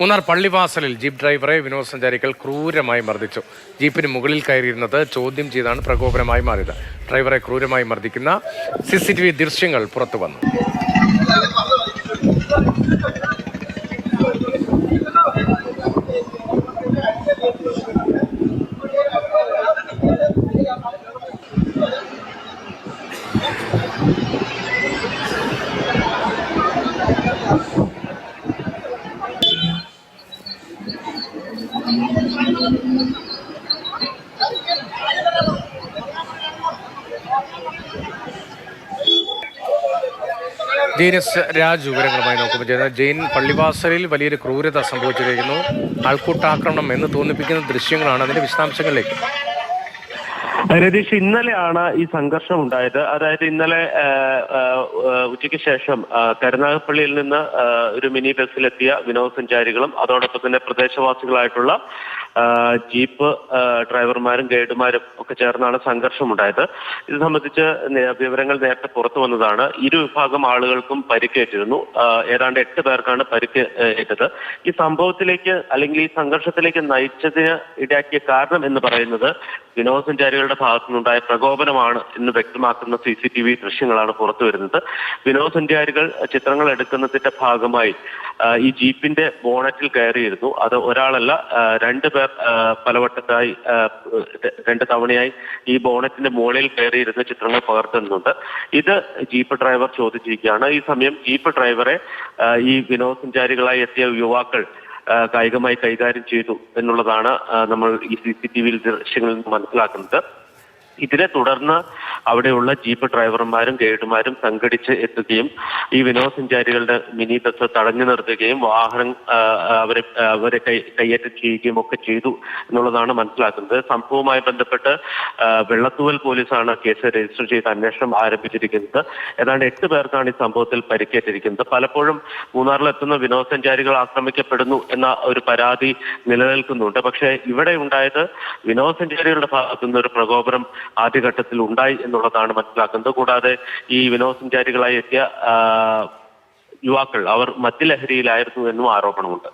Munnar പള്ളിവാസലിൽ jeep ഡ്രൈവറെ വിനോദസഞ്ചാരികൾ ക്രൂരമായി മർദ്ദിച്ചു. ജീപ്പിന് മുകളിൽ കയറിയിരുന്നത് ചോദ്യം ചെയ്താണ് പ്രകോപനമായി മാറിയത്. ഡ്രൈവറെ ക്രൂരമായി മർദ്ദിക്കുന്ന CCTV ദൃശ്യങ്ങൾ പുറത്തുവന്നു. ജെയിൻ രാജ് വിവരങ്ങളുമായി നോക്കുമ്പോൾ ചെയ്യുന്നത്. ജെയിൻ, പള്ളിവാസലിൽ വലിയൊരു ക്രൂരത സംഭവിച്ചിരിക്കുന്നു. ആൾക്കൂട്ടാക്രമണം എന്ന് തോന്നിപ്പിക്കുന്ന ദൃശ്യങ്ങളാണ്. അതിന്റെ വിശദാംശങ്ങളിലേക്ക് രതീഷ്, ഇന്നലെയാണ് ഈ സംഘർഷം ഉണ്ടായത്. അതായത് ഇന്നലെ ഉച്ചയ്ക്ക് ശേഷം കരുനാഗപ്പള്ളിയിൽ നിന്ന് ഒരു മിനി ബസ്സിലെത്തിയ വിനോദസഞ്ചാരികളും അതോടൊപ്പം തന്നെ പ്രദേശവാസികളായിട്ടുള്ള ജീപ്പ് ഡ്രൈവർമാരും ഗൈഡുമാരും ഒക്കെ ചേർന്നാണ് സംഘർഷമുണ്ടായത്. ഇത് സംബന്ധിച്ച് വിവരങ്ങൾ നേരത്തെ പുറത്തു വന്നതാണ്. ഇരുവിഭാഗം ആളുകൾക്കും പരിക്കേറ്റിരുന്നു. ഏതാണ്ട് 8 പേർക്കാണ് പരിക്ക് ഏറ്റത്. ഈ സംഭവത്തിലേക്ക് അല്ലെങ്കിൽ ഈ സംഘർഷത്തിലേക്ക് നയിച്ചതിന് ഇടയാക്കിയ കാരണം എന്ന് പറയുന്നത് വിനോദസഞ്ചാരികളുടെ ഭാഗത്തുനിന്നുണ്ടായ പ്രകോപനമാണ് എന്ന് വ്യക്തമാക്കുന്ന CCTV ദൃശ്യങ്ങളാണ് പുറത്തു വരുന്നത്. വിനോദസഞ്ചാരികൾ ചിത്രങ്ങൾ എടുക്കുന്നതിന്റെ ഭാഗമായി ഈ ജീപ്പിന്റെ ബോണറ്റിൽ കയറിയിരുന്നു. അത് ഒരാളല്ല, 2 പേർ പലവട്ടത്തായി 2 തവണയായി ഈ ബോണറ്റിന്റെ മുകളിൽ കയറിയിരുന്ന ചിത്രങ്ങൾ പകർത്തുന്നുണ്ട്. ഇത് ജീപ്പ് ഡ്രൈവർ ചോദിച്ചിരിക്കുകയാണ്. ഈ സമയം ജീപ്പ് ഡ്രൈവറെ ഈ വിനോദസഞ്ചാരികളായി എത്തിയ യുവാക്കൾ കായികമായി കൈകാര്യം ചെയ്തു എന്നുള്ളതാണ് നമ്മൾ ഈ CCTV ദൃശ്യങ്ങളിൽ നിന്ന് മനസ്സിലാക്കുന്നത്. ഇതിനെ തുടർന്ന് അവിടെയുള്ള ജീപ്പ് ഡ്രൈവർമാരും ഗൈഡുമാരും സംഘടിച്ച് എത്തുകയും ഈ വിനോദസഞ്ചാരികളുടെ മിനി ബസ് തടഞ്ഞു നിർത്തുകയും വാഹനം അവരെ കയ്യേറ്റം ചെയ്യുകയും ഒക്കെ ചെയ്തു എന്നുള്ളതാണ് മനസ്സിലാക്കുന്നത്. സംഭവവുമായി ബന്ധപ്പെട്ട് വെള്ളത്തൂവൽ പോലീസാണ് കേസ് രജിസ്റ്റർ ചെയ്ത് അന്വേഷണം ആരംഭിച്ചിരിക്കുന്നത്. ഏതാണ്ട് 8 പേർക്കാണ് ഈ സംഭവത്തിൽ പരിക്കേറ്റിരിക്കുന്നത്. പലപ്പോഴും മൂന്നാറിലെത്തുന്ന വിനോദസഞ്ചാരികൾ ആക്രമിക്കപ്പെടുന്നു എന്ന ഒരു പരാതി നിലനിൽക്കുന്നുണ്ട്. പക്ഷേ ഇവിടെ ഉണ്ടായത് വിനോദസഞ്ചാരികളുടെ ഭാഗത്തുനിന്ന് ഒരു പ്രകോപനം ആദ്യഘട്ടത്തിൽ ഉണ്ടായി എന്നുള്ളതാണ് മനസ്സിലാക്കുന്നത്. കൂടാതെ ഈ വിനോദസഞ്ചാരികളായി എത്തിയ യുവാക്കൾ അവർ മദ്യലഹരിയിലായിരുന്നു എന്നും ആരോപണമുണ്ട്.